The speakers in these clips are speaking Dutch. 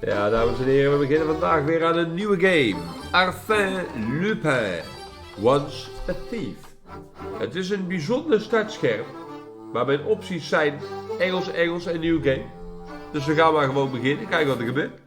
Ja, dames en heren, we beginnen vandaag weer aan een nieuwe game. Arsene Lupin, Once a Thief. Het is een bijzonder startscherm, maar mijn opties zijn Engels en nieuw game. Dus we gaan maar gewoon beginnen, kijken wat er gebeurt.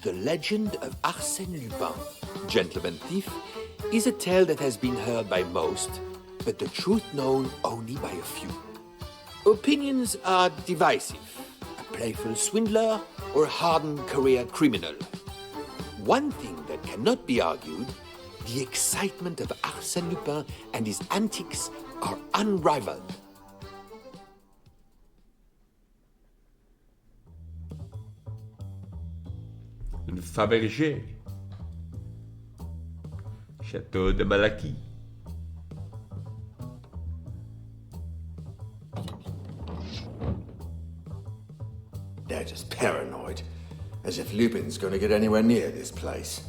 The Legend of Arsene Lupin, Gentleman Thief, is a tale that has been heard by most, but the truth known only by a few. Opinions are divisive, a playful swindler or a hardened career criminal. One thing that cannot be argued, the excitement of Arsene Lupin and his antics are unrivaled. Een Fabergé. Château de Malaquis. They're just paranoid, as if Lupin's going to get anywhere near this place.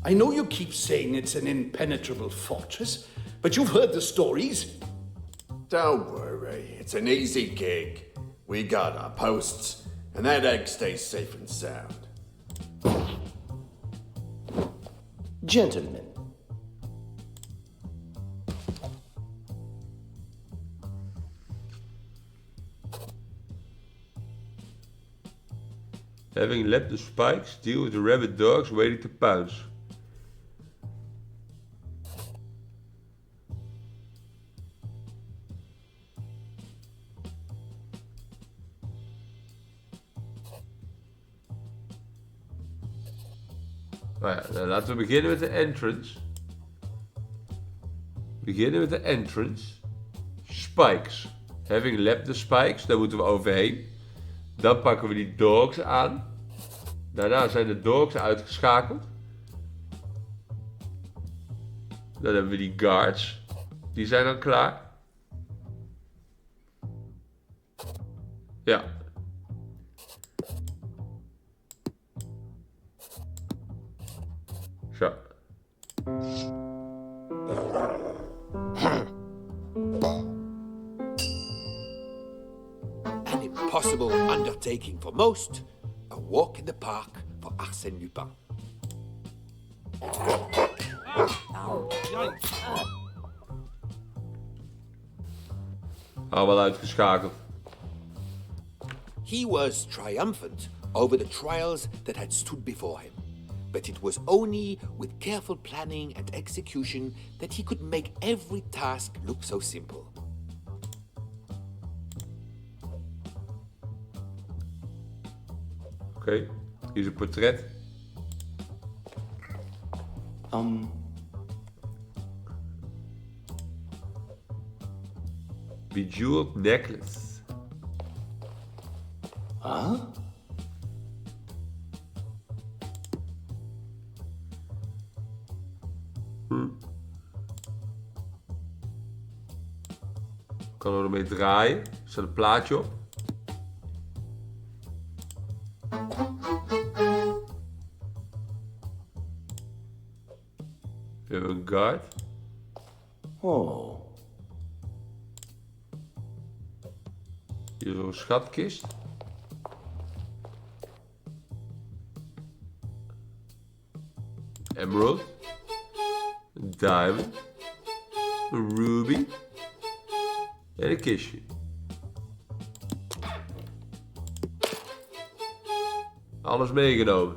I know you keep saying it's an impenetrable fortress, but you've heard the stories. Don't worry, it's an easy gig. We got our posts, and that egg stays safe and sound. Gentlemen, Having leapt the spikes, deal with the rabid dogs waiting to pounce. Nou ja, dan laten we beginnen met de entrance. Beginnen met de entrance. Spikes. Having leapt the spikes, daar moeten we overheen. Dan pakken we die dogs aan. Daarna zijn de dogs uitgeschakeld. Dan hebben we die guards. Die zijn dan klaar. Ja. Zo. An impossible undertaking for most, a walk in the park for Arsène Lupin. Allemaal uitgeschakeld. He was triumphant over the trials that had stood before him, but it was only with careful planning and execution that he could make every task look so simple. Oké, hier is een portret. Bejeweled necklace. huh? Kan er mee draaien. Er staat een plaatje op. We hebben een guard. Oh, Hier is een schatkist. Emerald. Een diamond. Een ruby. En een kistje. Alles meegenomen.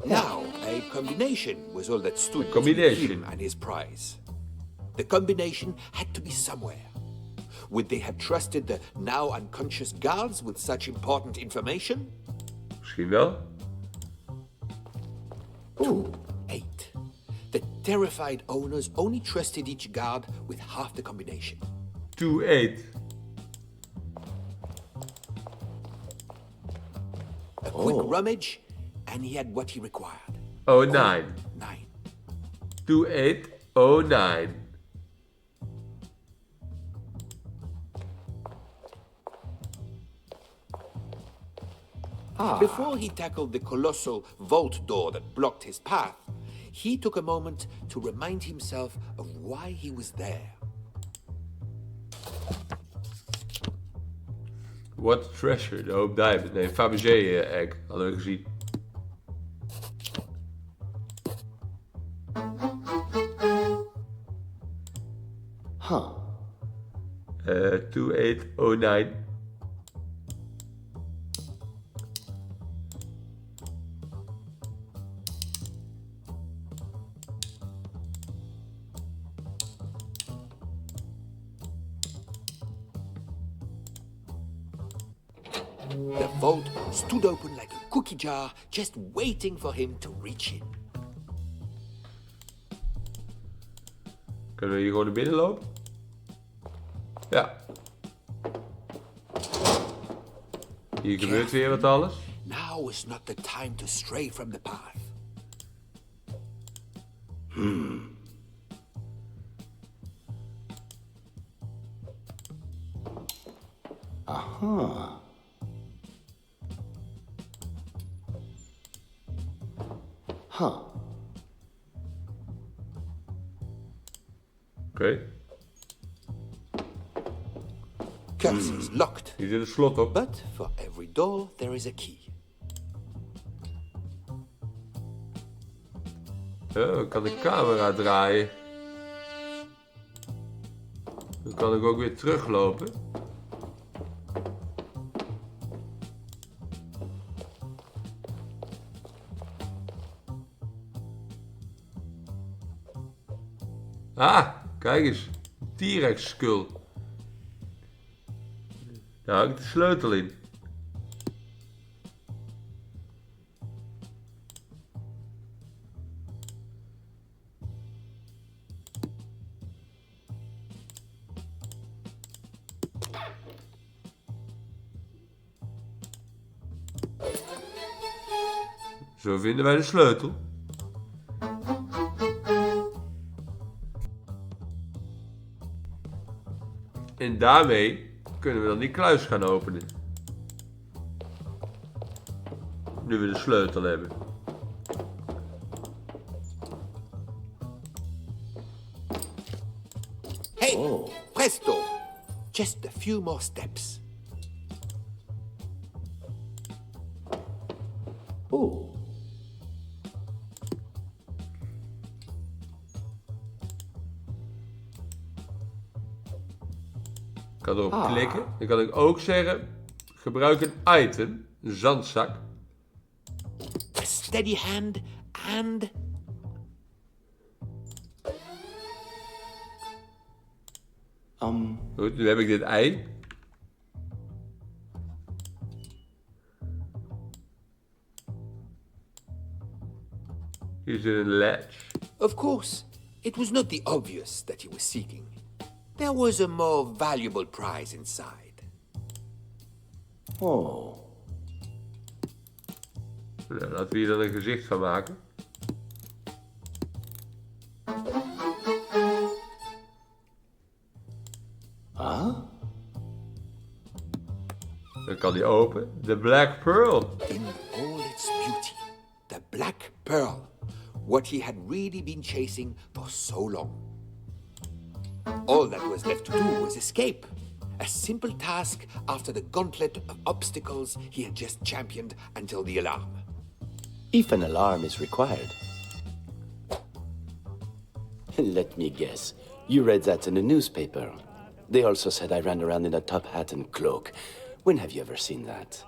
Now, a combination was all that stood between combination. him and his prize. The combination had to be somewhere. Would they have trusted the now unconscious guards with such important information? Misschien wel. 8. The terrified owners only trusted each guard with half the combination. 2-8. A quick rummage, and he had what he required. 09. 9. 2809. Before he tackled the colossal vault door that blocked his path, he took a moment to remind himself of why he was there. What a treasure, de hoop diamond. Nee, Fabergé egg hadden we gezien. Huh. 2809. The vault stood open like a cookie jar, just waiting for him to reach in. Kunnen we hier gewoon naar binnen lopen? Ja. Hier gebeurt weer wat alles. Now is not the time to stray from the path. Huh. Huh. Oké. Curse is locked, Hier zit een slot op. but for every door there is a key. Ik kan de camera draaien. Dan kan ik ook weer teruglopen. Ah, kijk eens. T-Rex skull. Daar hangt de sleutel in. Zo vinden wij de sleutel. En daarmee kunnen we dan die kluis gaan openen. Nu we de sleutel hebben. Hey, presto! Just a few more steps. Oh. Ik kan erop klikken. Dan kan ik ook zeggen, gebruik een item, een zandzak. A steady hand and... Goed, nu heb ik dit ei. Hier zit een latch. Of course, it was not the obvious that he was seeking. There was a more valuable prize inside. Oh. Nou, laten we hier dan een gezicht van maken. Huh? Dan kan die open. De Black Pearl. In all its beauty, the Black Pearl, what he had really been chasing for so long. All that was left to do was escape. A simple task after the gauntlet of obstacles he had just championed until the alarm. If an alarm is required. Let me guess. You read that in the newspaper. They also said I ran around in a top hat and cloak. When have you ever seen that?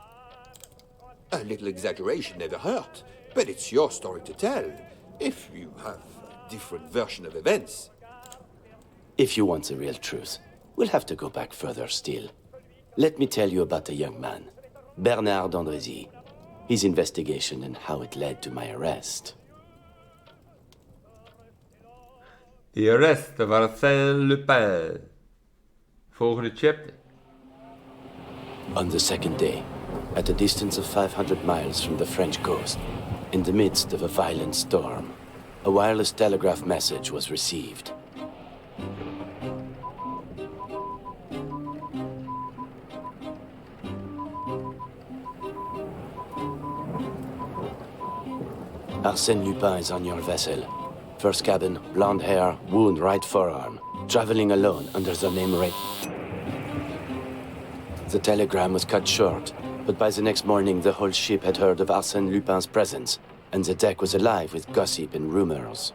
A little exaggeration never hurt, but it's your story to tell, if you have a different version of events. If you want the real truth, we'll have to go back further still. Let me tell you about a young man, Bernard Andrézy, his investigation and how it led to my arrest. The arrest of Arsene Lupin. Volgende chapter. On the second day, at a distance of 500 miles from the French coast, in the midst of a violent storm, a wireless telegraph message was received. Arsene Lupin is on your vessel. First cabin, blonde hair, wound right forearm. Traveling alone under the name Ray. The telegram was cut short, but by the next morning the whole ship had heard of Arsene Lupin's presence, and the deck was alive with gossip and rumors.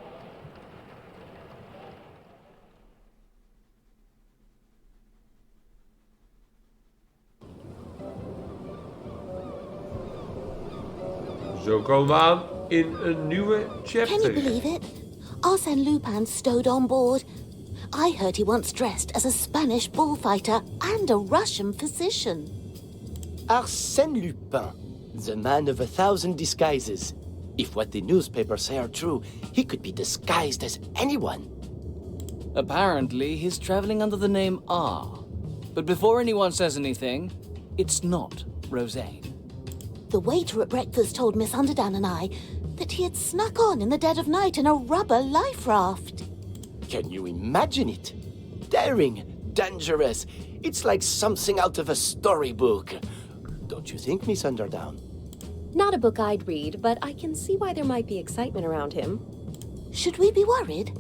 Zo komen we aan in een nieuwe Can you chapter. believe it? Arsene Lupin stowed on board. I heard he once dressed as a Spanish bullfighter and a Russian physician. Arsène Lupin, the man of 1,000 disguises. If what the newspapers say are true, he could be disguised as anyone. Apparently, he's traveling under the name R. But before anyone says anything, it's not Rosé. The waiter at breakfast told Miss Underdown and I that he had snuck on in the dead of night in a rubber life raft. Can you imagine it? Daring, dangerous. It's like something out of a storybook. Don't you think, Miss Underdown? Not a book I'd read, but I can see why there might be excitement around him. Should we be worried?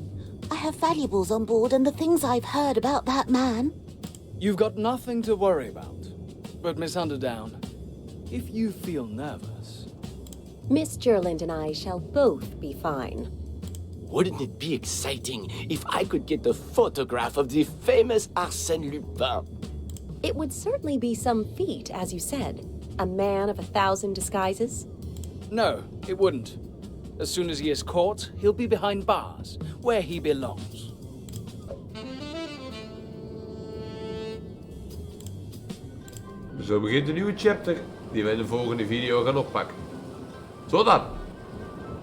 I have valuables on board and the things I've heard about that man. You've got nothing to worry about. But Miss Underdown, if you feel nervous... Miss Gerland and I shall both be fine. Wouldn't it be exciting if I could get a photograph of the famous Arsène Lupin? It would certainly be some feat, as you said. A man of 1,000 disguises. No, it wouldn't. As soon as he is caught, he'll be behind bars, where he belongs. Zo begint een nieuwe chapter die we in de volgende video gaan oppakken. Tot dan!